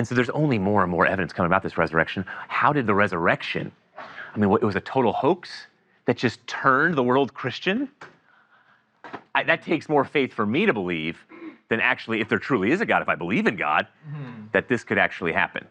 And so there's only more and more evidence coming about this resurrection. How did the resurrection, I mean, it was a total hoax that just turned the world Christian? That takes more faith for me to believe than actually, if there truly is a God, if I believe in God, that this could actually happen.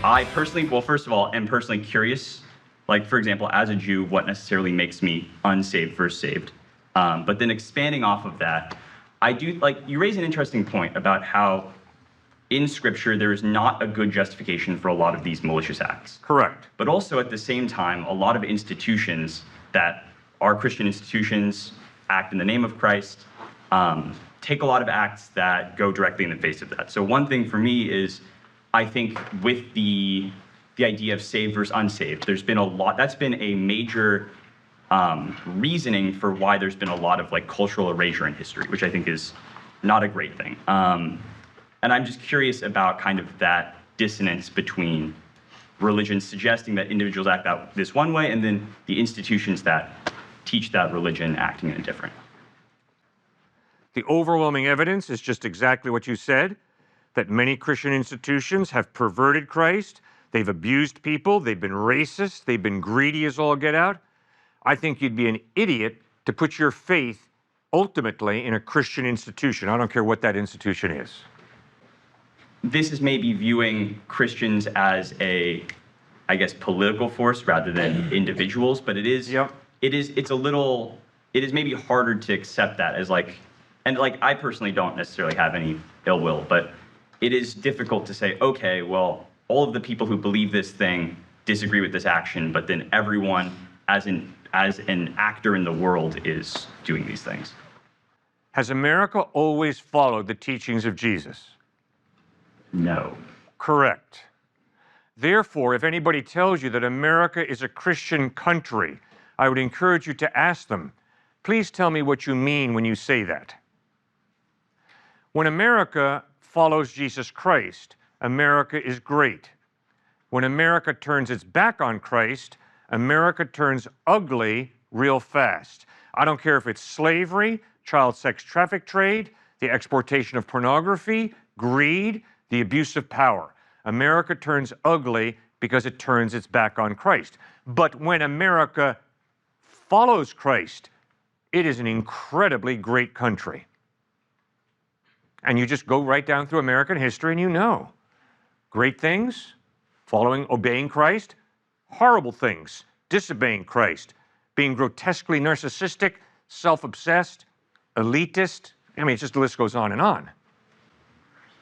I personally, well, first of all, am personally curious, like, for example, as a Jew, what necessarily makes me unsaved versus saved. But then expanding off of that, I do, like, you raise an interesting point about how in Scripture there is not a good justification for a lot of these malicious acts. Correct. But also at the same time, a lot of institutions that are Christian institutions act in the name of Christ, take a lot of acts that go directly in the face of that. So one thing for me is, I think with the idea of saved versus unsaved, there's been a lot, that's been a major reasoning for why there's been a lot of like cultural erasure in history, which I think is not a great thing. And I'm just curious about kind of that dissonance between religions suggesting that individuals act out this one way and then the institutions that teach that religion acting in a different. The overwhelming evidence is just exactly what you said, that many Christian institutions have perverted Christ, they've abused people, they've been racist, they've been greedy as all get out. I think you'd be an idiot to put your faith ultimately in a Christian institution. I don't care what that institution is. This is maybe viewing Christians as a, I guess, political force rather than individuals, but it is, it is maybe harder to accept that as like, and like I personally don't necessarily have any ill will, but it is difficult to say, okay, well, all of the people who believe this thing disagree with this action, but then everyone as an actor in the world is doing these things. Has America always followed the teachings of Jesus? No. Correct. Therefore, if anybody tells you that America is a Christian country, I would encourage you to ask them, please tell me what you mean when you say that. When America follows Jesus Christ, America is great. When America turns its back on Christ, America turns ugly real fast. I don't care if it's slavery, child sex traffic trade, the exportation of pornography, greed, the abuse of power. America turns ugly because it turns its back on Christ. But when America follows Christ, it is an incredibly great country. And you just go right down through American history and you know. Great things, obeying Christ, horrible things, disobeying Christ, being grotesquely narcissistic, self-obsessed, elitist. I mean, it's just the list goes on and on.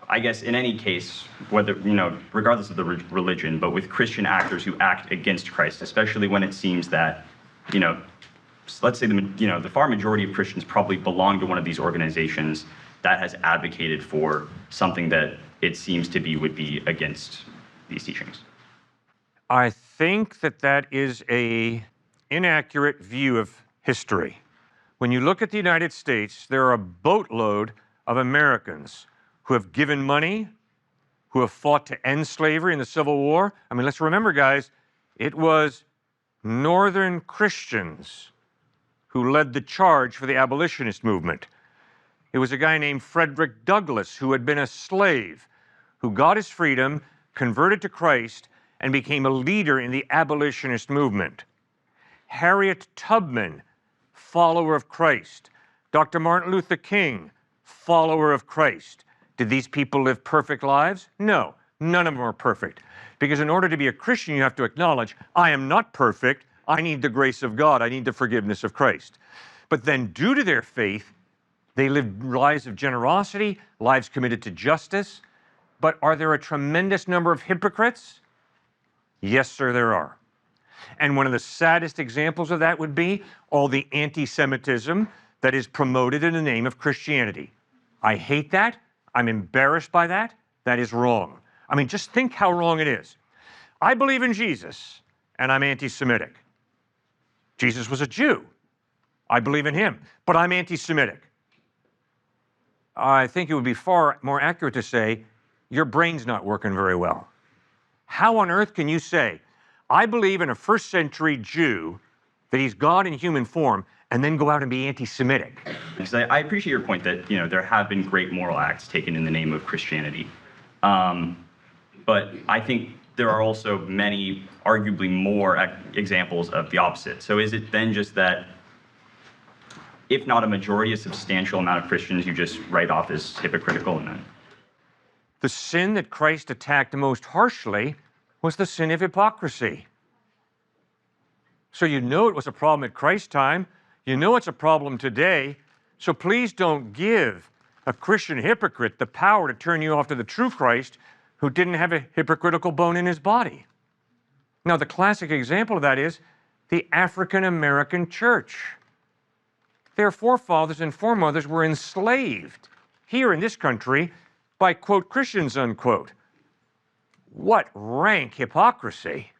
I guess in any case, whether, regardless of the religion, but with Christian actors who act against Christ, especially when it seems that, let's say the far majority of Christians probably belong to one of these organizations that has advocated for something that it seems to be would be against these teachings. I think that is an inaccurate view of history. When you look at the United States, there are a boatload of Americans who have given money, who have fought to end slavery in the Civil War. I mean, let's remember, guys, it was Northern Christians who led the charge for the abolitionist movement. It was a guy named Frederick Douglass who had been a slave, who got his freedom, converted to Christ, and became a leader in the abolitionist movement. Harriet Tubman, follower of Christ. Dr. Martin Luther King, follower of Christ. Did these people live perfect lives? No, none of them are perfect. Because in order to be a Christian, you have to acknowledge, I am not perfect. I need the grace of God. I need the forgiveness of Christ. But then due to their faith, they lived lives of generosity, lives committed to justice. But are there a tremendous number of hypocrites? Yes, sir, there are. And one of the saddest examples of that would be all the anti-Semitism that is promoted in the name of Christianity. I hate that. I'm embarrassed by that. That is wrong. I mean, just think how wrong it is. I believe in Jesus, and I'm anti-Semitic. Jesus was a Jew. I believe in him, but I'm anti-Semitic. I think it would be far more accurate to say, your brain's not working very well. How on earth can you say, I believe in a first century Jew that he's God in human form and then go out and be anti-Semitic. Because I appreciate your point that, there have been great moral acts taken in the name of Christianity. But I think there are also many, arguably more examples of the opposite. So is it then just that, if not a majority, a substantial amount of Christians you just write off as hypocritical? And then The sin that Christ attacked the most harshly was the sin of hypocrisy. So you know it was a problem at Christ's time. You know it's a problem today. So please don't give a Christian hypocrite the power to turn you off to the true Christ who didn't have a hypocritical bone in his body. Now, the classic example of that is the African American church. Their forefathers and foremothers were enslaved here in this country by, quote, Christians, unquote. What rank hypocrisy.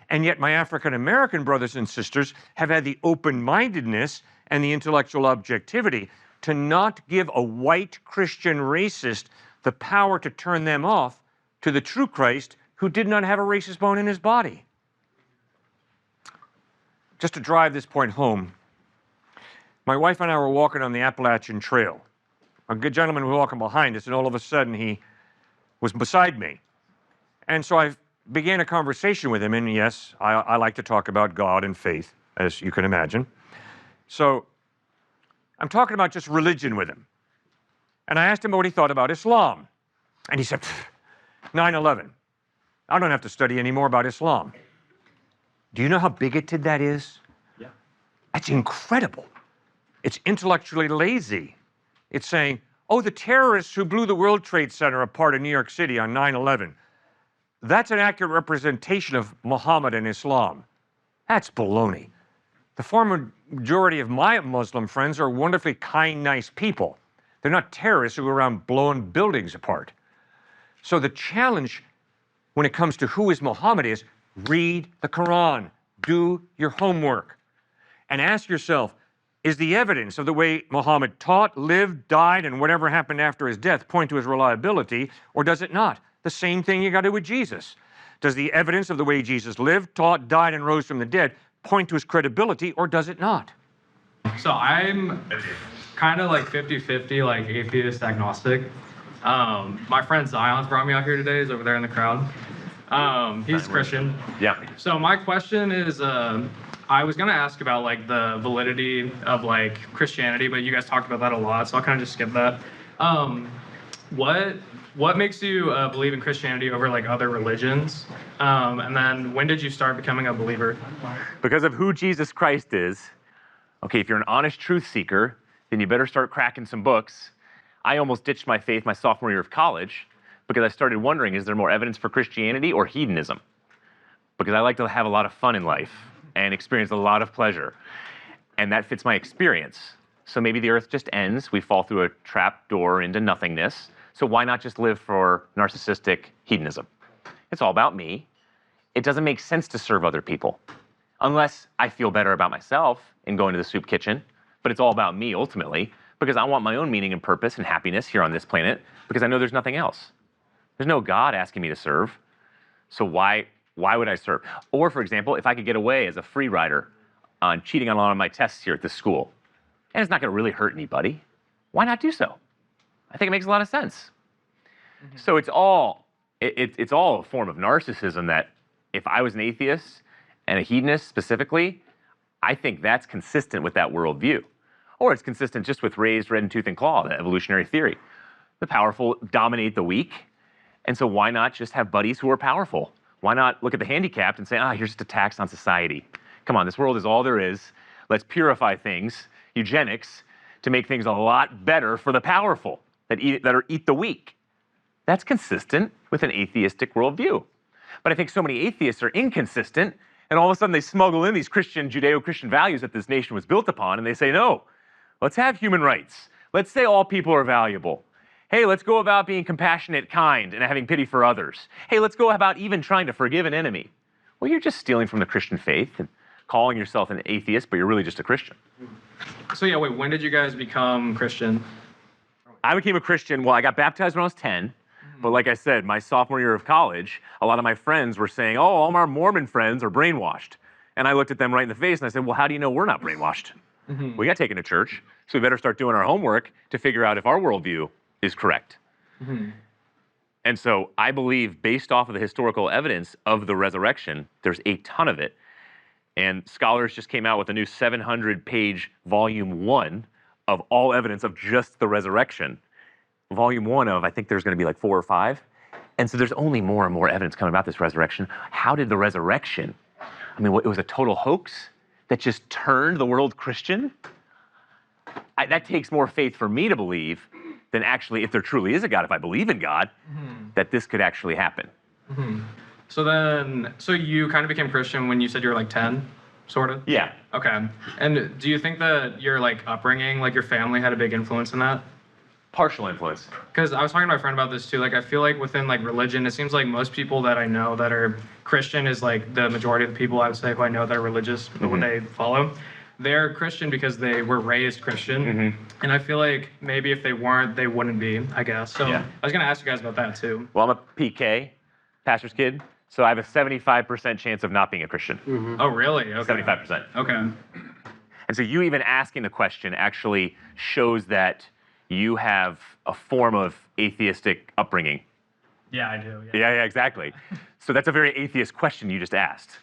And yet my African American brothers and sisters have had the open-mindedness and the intellectual objectivity to not give a white Christian racist the power to turn them off to the true Christ who did not have a racist bone in his body. Just to drive this point home, my wife and I were walking on the Appalachian Trail. A good gentleman was walking behind us, and all of a sudden he was beside me. And so I began a conversation with him, and yes, I like to talk about God and faith, as you can imagine. So I'm talking about just religion with him. And I asked him what he thought about Islam. And he said, 9/11. I don't have to study any more about Islam. Do you know how bigoted that is? Yeah. That's incredible. It's intellectually lazy. It's saying, oh, the terrorists who blew the World Trade Center apart in New York City on 9/11, that's an accurate representation of Muhammad and Islam. That's baloney. The far majority of my Muslim friends are wonderfully kind, nice people. They're not terrorists who go around blowing buildings apart. So the challenge when it comes to who is Muhammad is read the Quran, do your homework, and ask yourself, is the evidence of the way Muhammad taught, lived, died, and whatever happened after his death point to his reliability, or does it not? The same thing you got to do with Jesus. Does the evidence of the way Jesus lived, taught, died, and rose from the dead point to his credibility, or does it not? So I'm kind of like 50-50, like atheist, agnostic. My friend Zion's brought me out here today. He's over there in the crowd. He's Christian. Yeah. So my question is, I was gonna ask about like the validity of like Christianity, but you guys talked about that a lot, so I'll kind of just skip that. What makes you believe in Christianity over like other religions? And then when did you start becoming a believer? Because of who Jesus Christ is. Okay, if you're an honest truth seeker, then you better start cracking some books. I almost ditched my faith my sophomore year of college because I started wondering, is there more evidence for Christianity or hedonism? Because I like to have a lot of fun in life and experience a lot of pleasure. And that fits my experience. So maybe the earth just ends, we fall through a trap door into nothingness. So why not just live for narcissistic hedonism? It's all about me. It doesn't make sense to serve other people unless I feel better about myself in going to the soup kitchen. But it's all about me ultimately because I want my own meaning and purpose and happiness here on this planet because I know there's nothing else. There's no God asking me to serve. So why would I serve? Or for example, if I could get away as a free rider on cheating on a lot of my tests here at this school, and it's not going to really hurt anybody, why not do so? I think it makes a lot of sense. Mm-hmm. So it's all a form of narcissism that if I was an atheist and a hedonist specifically, I think that's consistent with that worldview. Or it's consistent just with raised red in tooth and claw, the evolutionary theory. The powerful dominate the weak. And so why not just have buddies who are powerful? Why not look at the handicapped and say, here's just a tax on society. Come on, this world is all there is. Let's purify things, eugenics, to make things a lot better for the powerful that eat the weak. That's consistent with an atheistic worldview. But I think so many atheists are inconsistent, and all of a sudden they smuggle in these Christian, Judeo-Christian values that this nation was built upon, and they say, no, let's have human rights. Let's say all people are valuable. Hey, let's go about being compassionate, kind, and having pity for others. Hey, let's go about even trying to forgive an enemy. Well, you're just stealing from the Christian faith and calling yourself an atheist, but you're really just a Christian. So yeah, wait, when did you guys become Christian? I became a Christian, I got baptized when I was 10. But like I said, my sophomore year of college, a lot of my friends were saying, oh, all our Mormon friends are brainwashed. And I looked at them right in the face and I said, well, how do you know we're not brainwashed? We got taken to church, so we better start doing our homework to figure out if our worldview is correct. And so I believe, based off of the historical evidence of the resurrection, there's a ton of it. And scholars just came out with a new 700-page volume 1 of all evidence of just the resurrection. Volume 1 of, I think there's going to be like 4 or 5. And so there's only more and more evidence coming about this resurrection. How did the resurrection, I mean, it was a total hoax that just turned the world Christian? That takes more faith for me to believe than actually, if there truly is a God, if I believe in God, that this could actually happen. So you kind of became Christian when you said you were like 10, sort of? Yeah. Okay. And do you think that your like upbringing, like your family had a big influence in that? Partial influence. Because I was talking to my friend about this too. Like, I feel like within like religion, it seems like most people that I know that are Christian is like the majority of the people I would say who I know that are religious, what they follow. They're Christian because they were raised Christian. And I feel like maybe if they weren't, they wouldn't be, I guess. So I was going to ask you guys about that too. Well, I'm a PK, pastor's kid, so I have a 75% chance of not being a Christian. Oh, really? Okay. 75%. Okay. And so you even asking the question actually shows that you have a form of atheistic upbringing. Yeah, I do. Yeah, exactly. So that's a very atheist question you just asked.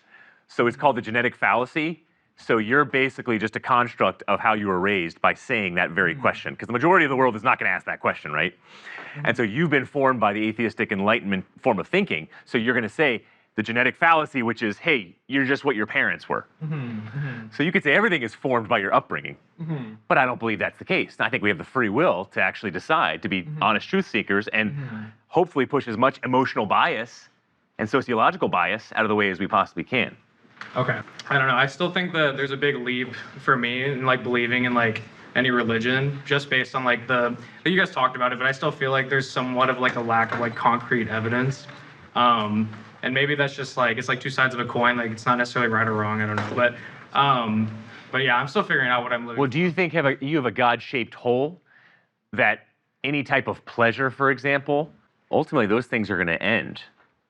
So it's called the genetic fallacy. So you're basically just a construct of how you were raised by saying that very question, because the majority of the world is not going to ask that question, right? And so you've been formed by the atheistic enlightenment form of thinking. So you're going to say the genetic fallacy, which is, hey, you're just what your parents were. So you could say everything is formed by your upbringing. But I don't believe that's the case. I think we have the free will to actually decide to be honest truth seekers and hopefully push as much emotional bias and sociological bias out of the way as we possibly can. Okay. I don't know. I still think that there's a big leap for me in like believing in like any religion just based on like you guys talked about it, but I still feel like there's somewhat of like a lack of like concrete evidence. And maybe that's just like, it's like two sides of a coin. Like it's not necessarily right or wrong. I don't know. But yeah, I'm still figuring out what I'm living. Well, do you think you have a God-shaped hole that any type of pleasure, for example, ultimately those things are going to end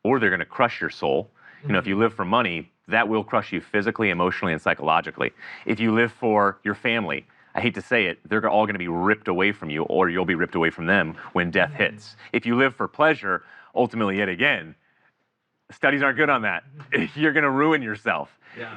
or they're going to crush your soul. You know, if you live for money, that will crush you physically, emotionally, and psychologically. If you live for your family, I hate to say it, they're all going to be ripped away from you or you'll be ripped away from them when death hits. If you live for pleasure, ultimately, yet again, studies aren't good on that. You're going to ruin yourself.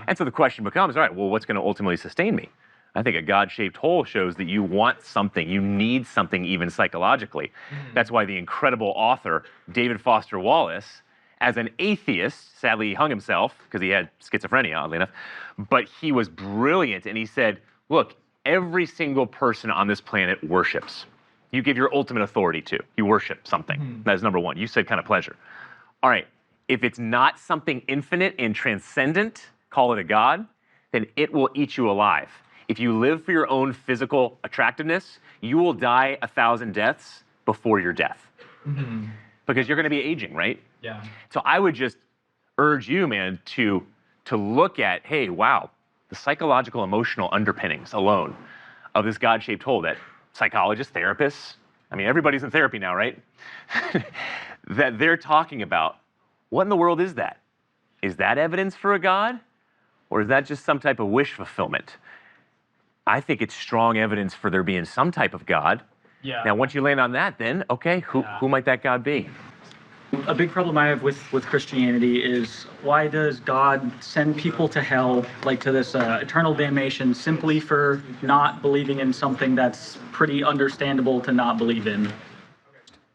And so the question becomes, all right, well, what's going to ultimately sustain me? I think a God-shaped hole shows that you want something, you need something even psychologically. That's why the incredible author, David Foster Wallace, as an atheist, sadly he hung himself because he had schizophrenia, oddly enough, but he was brilliant and he said, look, every single person on this planet worships. You give your ultimate authority to. You worship something. That is number one. You said kind of pleasure. All right, if it's not something infinite and transcendent, call it a God, then it will eat you alive. If you live for your own physical attractiveness, you will die 1,000 deaths before your death. Because you're going to be aging, right? Yeah. So I would just urge you, man, to look at, hey, wow, the psychological, emotional underpinnings alone of this God-shaped hole that psychologists, therapists, I mean, everybody's in therapy now, right? That they're talking about, what in the world is that? Is that evidence for a God? Or is that just some type of wish fulfillment? I think it's strong evidence for there being some type of God. Yeah. Now, once you land on that, then, okay, who might that God be? A big problem I have with Christianity is why does God send people to hell, like to this eternal damnation, simply for not believing in something that's pretty understandable to not believe in?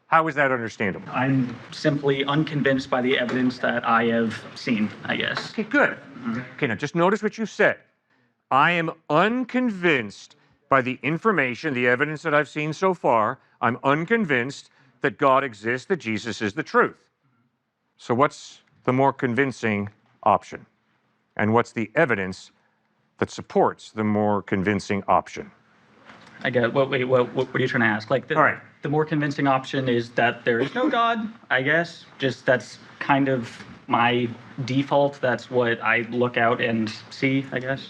How is that understandable? I'm simply unconvinced by the evidence that I have seen, I guess. Okay, good. Okay, now just notice what you said. I am unconvinced by the information, the evidence that I've seen so far. I'm unconvinced that God exists, that Jesus is the truth. So what's the more convincing option? And what's the evidence that supports the more convincing option? I get. What are you trying to ask? Like, All right. The more convincing option is that there is no God, I guess. Just that's kind of my default. That's what I look out and see, I guess.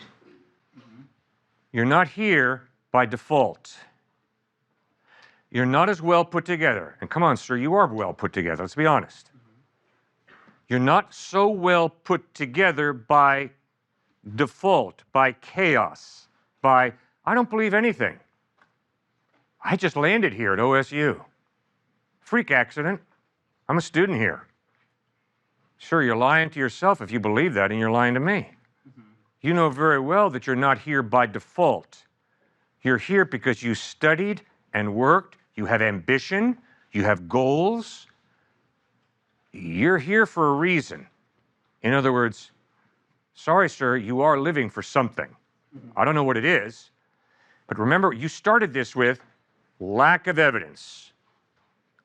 You're not here by default. You're not as well put together. And come on, sir, you are well put together. Let's be honest. You're not so well put together by default, by chaos, by, I don't believe anything. I just landed here at OSU. Freak accident. I'm a student here. Sure, you're lying to yourself if you believe that, and you're lying to me. You know very well that you're not here by default. You're here because you studied and worked, you have ambition, you have goals. You're here for a reason. In other words, sorry, sir, you are living for something. I don't know what it is, but remember, you started this with lack of evidence.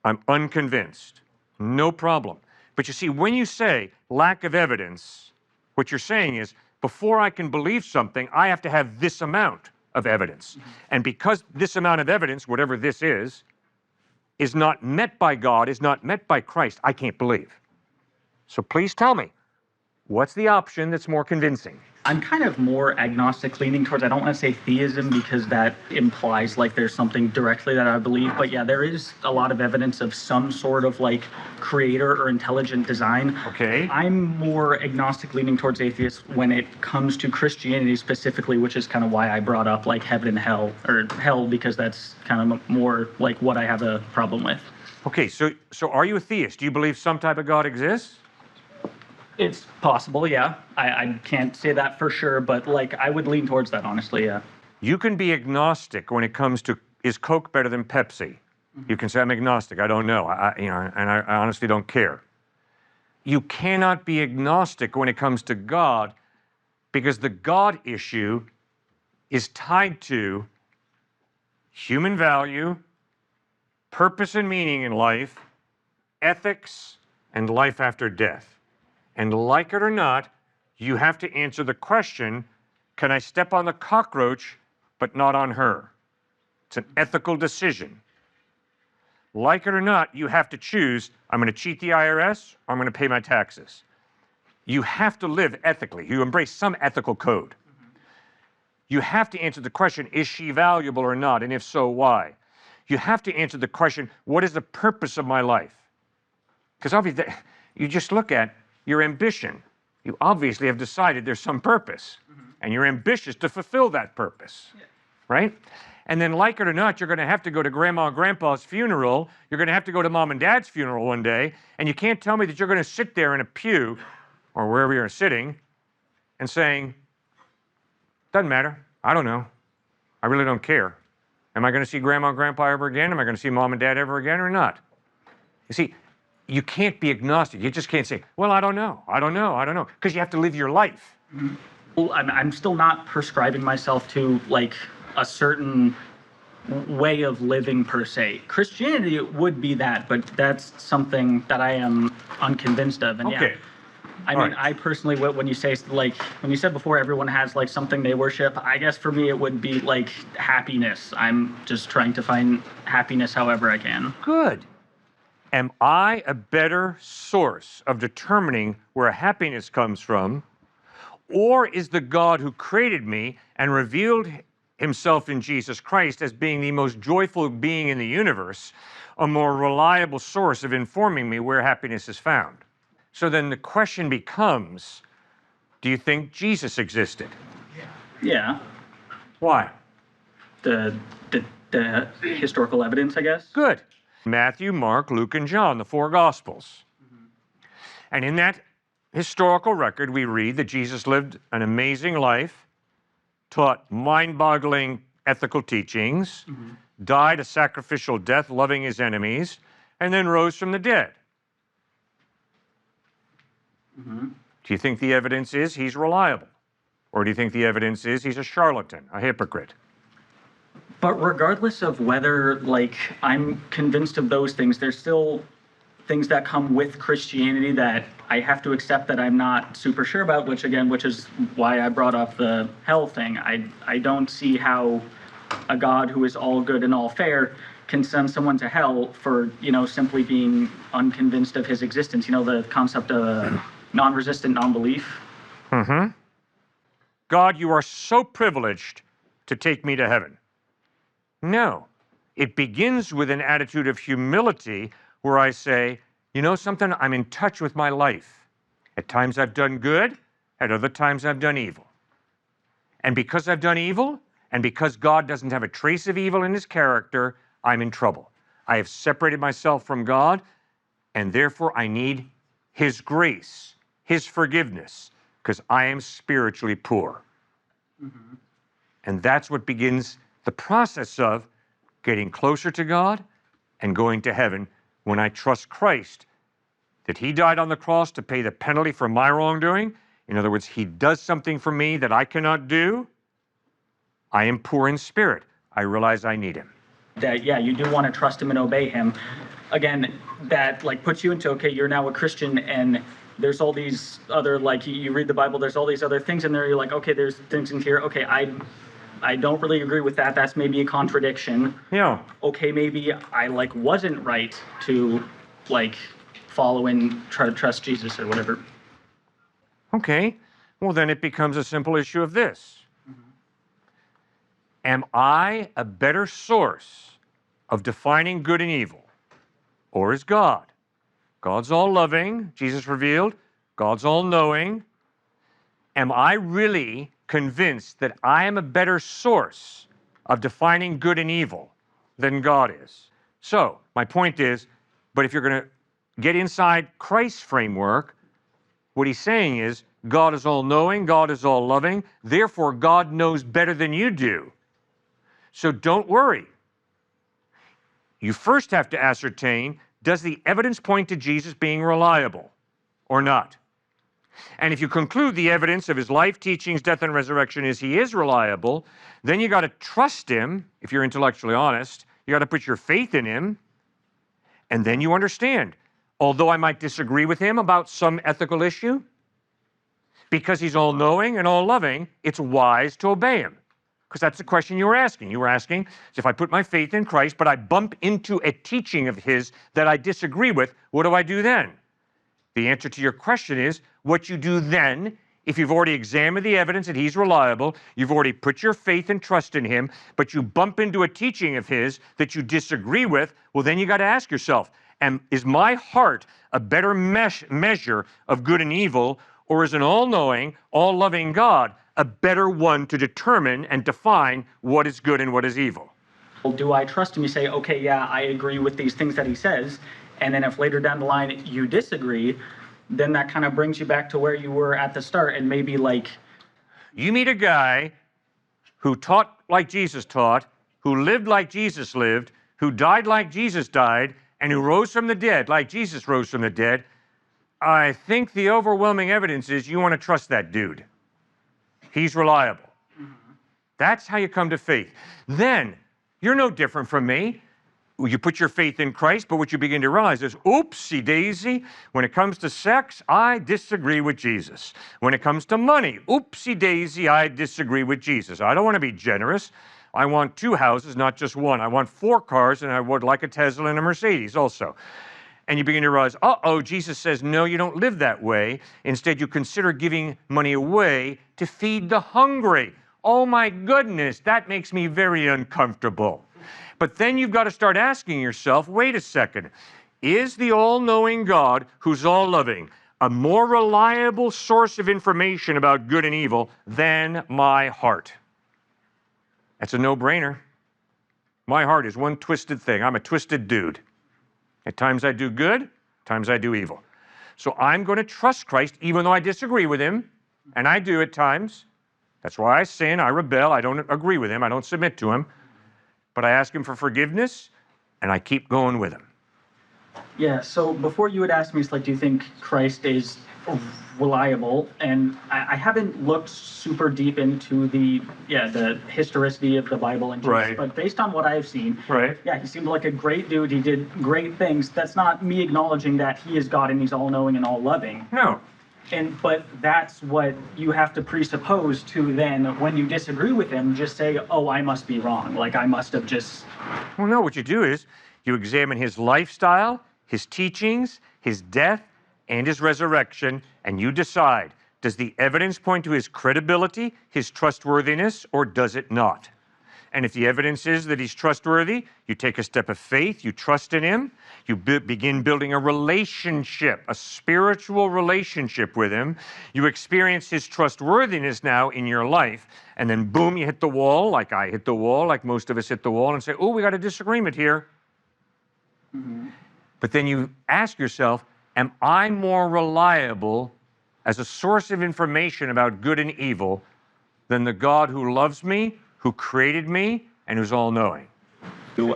I'm unconvinced. No problem. But you see, when you say lack of evidence, what you're saying is, before I can believe something, I have to have this amount of evidence. And because this amount of evidence, whatever this is not met by God, is not met by Christ, I can't believe. So please tell me, what's the option that's more convincing? I'm kind of more agnostic leaning towards, I don't want to say theism because that implies like there's something directly that I believe, but yeah, there is a lot of evidence of some sort of like creator or intelligent design. Okay. I'm more agnostic leaning towards atheist when it comes to Christianity specifically, which is kind of why I brought up like heaven and hell, or hell because that's kind of more like what I have a problem with. Okay, so are you a theist? Do you believe some type of God exists? It's possible, yeah. I can't say that for sure, but like I would lean towards that, honestly, yeah. You can be agnostic when it comes to, is Coke better than Pepsi? You can say, I'm agnostic, I don't know, I honestly don't care. You cannot be agnostic when it comes to God, because the God issue is tied to human value, purpose and meaning in life, ethics, and life after death. And like it or not, you have to answer the question, can I step on the cockroach, but not on her? It's an ethical decision. Like it or not, you have to choose, I'm going to cheat the IRS, or I'm going to pay my taxes. You have to live ethically. You embrace some ethical code. You have to answer the question, is she valuable or not? And if so, why? You have to answer the question, what is the purpose of my life? Because obviously, you just look at your ambition. You obviously have decided there's some purpose, and you're ambitious to fulfill that purpose, right? And then like it or not, you're going to have to go to grandma and grandpa's funeral. You're going to have to go to mom and dad's funeral one day, and you can't tell me that you're going to sit there in a pew or wherever you're sitting and saying, doesn't matter, I don't know, I really don't care. Am I going to see grandma and grandpa ever again? Am I going to see mom and dad ever again or not? You see, you can't be agnostic. You just can't say, well, I don't know, because you have to live your life. Well, I'm still not prescribing myself to like a certain way of living per se. Christianity would be that, but that's something that I am unconvinced of. And Okay. yeah, I mean, I personally, when you say like, when you said before everyone has like something they worship, I guess for me it would be like happiness. I'm just trying to find happiness however I can. Good. Am I a better source of determining where happiness comes from, or is the God who created me and revealed himself in Jesus Christ as being the most joyful being in the universe a more reliable source of informing me where happiness is found? So then the question becomes, do you think Jesus existed? Yeah. Why? The historical evidence, I guess. Good. Matthew, Mark, Luke, and John, the four Gospels. And in that historical record, we read that Jesus lived an amazing life, taught mind-boggling ethical teachings, died a sacrificial death, loving his enemies, and then rose from the dead. Do you think the evidence is he's reliable? Or do you think the evidence is he's a charlatan, a hypocrite? But regardless of whether, like, I'm convinced of those things, there's still things that come with Christianity that I have to accept that I'm not super sure about, which is why I brought up the hell thing. I don't see how a God who is all good and all fair can send someone to hell for, simply being unconvinced of his existence. The concept of non-resistant non-belief. God, you are so privileged to take me to heaven. No. It begins with an attitude of humility where I say, you know something, I'm in touch with my life. At times I've done good, at other times I've done evil. And because I've done evil, and because God doesn't have a trace of evil in his character, I'm in trouble. I have separated myself from God, and therefore I need his grace, his forgiveness, because I am spiritually poor. Mm-hmm. And that's what begins the process of getting closer to God and going to heaven when I trust Christ, that he died on the cross to pay the penalty for my wrongdoing. In other words, he does something for me that I cannot do. I am poor in spirit. I realize I need him. That, yeah, you do want to trust him and obey him. Again, that like puts you into, okay, you're now a Christian, and there's all these other, like you read the Bible, there's all these other things in there. You're like, okay, there's things in here. Okay, I don't really agree with that. That's maybe a contradiction. Yeah. Okay, maybe I like wasn't right to like follow and try to trust Jesus or whatever. Okay, well then it becomes a simple issue of this. Am I a better source of defining good and evil? Or is God? God's all-loving, Jesus revealed. God's all-knowing. Am I really convinced that I am a better source of defining good and evil than God is? So, my point is, but if you're going to get inside Christ's framework, what he's saying is, God is all-knowing, God is all-loving, therefore God knows better than you do. So don't worry. You first have to ascertain, does the evidence point to Jesus being reliable or not? And if you conclude the evidence of his life, teachings, death, and resurrection is he is reliable, then you got to trust him, if you're intellectually honest. You got to put your faith in him, and then you understand. Although I might disagree with him about some ethical issue, because he's all-knowing and all-loving, it's wise to obey him. Because that's the question you were asking. You were asking, if I put my faith in Christ, but I bump into a teaching of his that I disagree with, what do I do then? The answer to your question is, what you do then, if you've already examined the evidence that he's reliable, you've already put your faith and trust in him, but you bump into a teaching of his that you disagree with, well, then you got to ask yourself, is my heart a better measure of good and evil, or is an all-knowing, all-loving God a better one to determine and define what is good and what is evil? Well, do I trust him? You say, okay, yeah, I agree with these things that he says, and then if later down the line you disagree, then that kind of brings you back to where you were at the start, and maybe like... You meet a guy who taught like Jesus taught, who lived like Jesus lived, who died like Jesus died, and who rose from the dead like Jesus rose from the dead. I think the overwhelming evidence is you want to trust that dude. He's reliable. Mm-hmm. That's how you come to faith. Then, you're no different from me. You put your faith in Christ, but what you begin to realize is, oopsie daisy, when it comes to sex, I disagree with Jesus. When it comes to money, oopsie daisy, I disagree with Jesus. I don't want to be generous. I want 2 houses, not just one. I want 4 cars, and I would like a Tesla and a Mercedes also. And you begin to realize, uh-oh, Jesus says, no, you don't live that way. Instead, you consider giving money away to feed the hungry. Oh my goodness, that makes me very uncomfortable. But then you've got to start asking yourself, wait a second, is the all-knowing God, who's all-loving, a more reliable source of information about good and evil than my heart? That's a no-brainer. My heart is one twisted thing. I'm a twisted dude. At times I do good, at times I do evil. So I'm going to trust Christ even though I disagree with him, and I do at times. That's why I sin, I rebel, I don't agree with him, I don't submit to him. But I ask him for forgiveness, and I keep going with him. Yeah, so before you had asked me, it's like, do you think Christ is reliable? And I haven't looked super deep into the historicity of the Bible and Jesus, right. But based on what I've seen, right. Yeah, he seemed like a great dude. He did great things. That's not me acknowledging that he is God and he's all-knowing and all-loving. No. But that's what you have to presuppose to then, when you disagree with him, just say, oh, I must be wrong. Like, I must have just... Well, no, what you do is you examine his lifestyle, his teachings, his death, and his resurrection, and you decide, does the evidence point to his credibility, his trustworthiness, or does it not? And if the evidence is that he's trustworthy, you take a step of faith, you trust in him, you begin building a relationship, a spiritual relationship with him. You experience his trustworthiness now in your life, and then boom, you hit the wall, like I hit the wall, like most of us hit the wall, and say, oh, we got a disagreement here. But then you ask yourself, am I more reliable as a source of information about good and evil than the God who loves me, who created me, and who's all-knowing?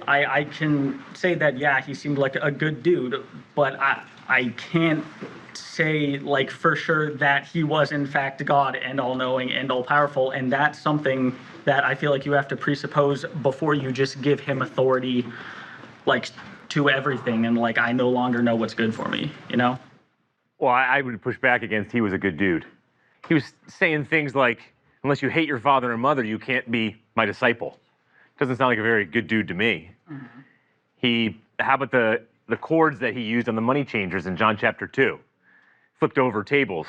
I can say that, yeah, he seemed like a good dude, but I can't say, like, for sure that he was, in fact, God and all-knowing and all-powerful, and that's something that I feel like you have to presuppose before you just give him authority, like, to everything, and, like, I no longer know what's good for me, you know? Well, I would push back against he was a good dude. He was saying things like, unless you hate your father and mother, you can't be my disciple. Doesn't sound like a very good dude to me. How about the chords that he used on the money changers in John chapter 2? Flipped over tables.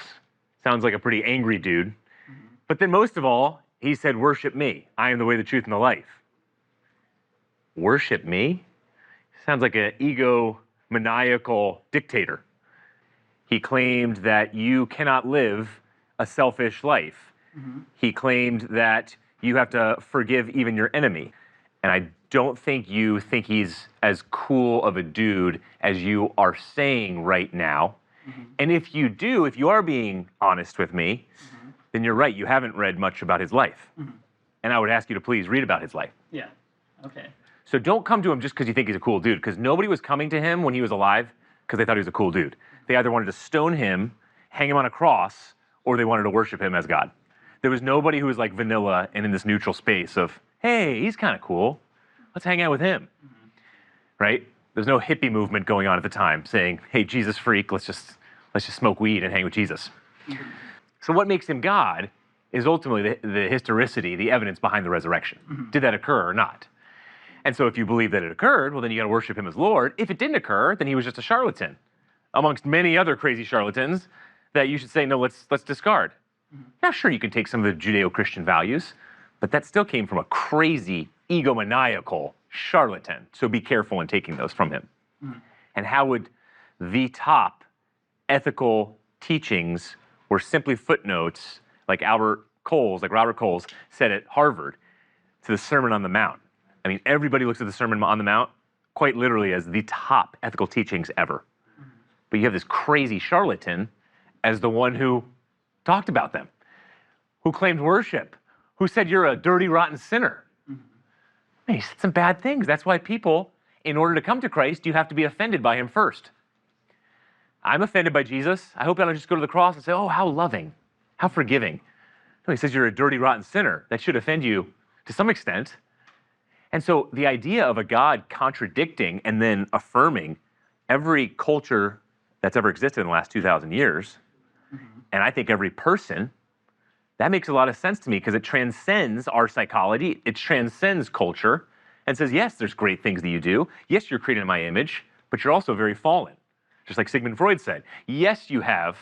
Sounds like a pretty angry dude. But then most of all, he said, worship me. I am the way, the truth, and the life. Worship me? Sounds like an egomaniacal dictator. He claimed that you cannot live a selfish life. He claimed that you have to forgive even your enemy. And I don't think you think he's as cool of a dude as you are saying right now. And if you do, if you are being honest with me, then you're right. You haven't read much about his life. And I would ask you to please read about his life. Yeah, okay. So don't come to him just because you think he's a cool dude, because nobody was coming to him when he was alive because they thought he was a cool dude. They either wanted to stone him, hang him on a cross, or they wanted to worship him as God. There was nobody who was like vanilla and in this neutral space of, hey, he's kind of cool. Let's hang out with him, right? There's no hippie movement going on at the time saying, hey, Jesus freak, let's just smoke weed and hang with Jesus. So what makes him God is ultimately the historicity, the evidence behind the resurrection. Did that occur or not? And so if you believe that it occurred, well, then you got to worship him as Lord. If it didn't occur, then he was just a charlatan, amongst many other crazy charlatans that you should say, no, let's discard. Yeah, sure, you can take some of the Judeo-Christian values, but that still came from a crazy, egomaniacal charlatan. So be careful in taking those from him. And how would the top ethical teachings were simply footnotes, like Robert Coles said at Harvard, to the Sermon on the Mount. I mean, everybody looks at the Sermon on the Mount quite literally as the top ethical teachings ever. But you have this crazy charlatan as the one who talked about them, who claimed worship, who said you're a dirty, rotten sinner. Man, he said some bad things. That's why people, in order to come to Christ, you have to be offended by him first. I'm offended by Jesus. I hope I don't just go to the cross and say, oh, how loving, how forgiving. No, he says you're a dirty, rotten sinner. That should offend you to some extent. And so the idea of a God contradicting and then affirming every culture that's ever existed in the last 2,000 years, and I think every person, that makes a lot of sense to me because it transcends our psychology, it transcends culture, and says, yes, there's great things that you do. Yes, you're created in my image, but you're also very fallen. Just like Sigmund Freud said, yes, you have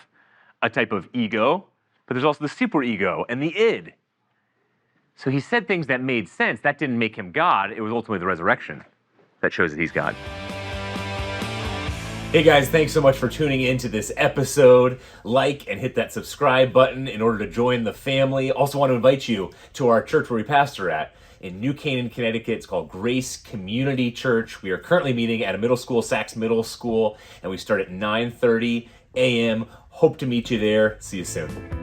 a type of ego, but there's also the superego and the id. So he said things that made sense. That didn't make him God. It was ultimately the resurrection that shows that he's God. Hey guys, thanks so much for tuning in to this episode. Like and hit that subscribe button in order to join the family. Also want to invite you to our church where we pastor at in New Canaan, Connecticut. It's called Grace Community Church. We are currently meeting at a middle school, Saxe Middle School, and we start at 9:30 a.m. Hope to meet you there. See you soon.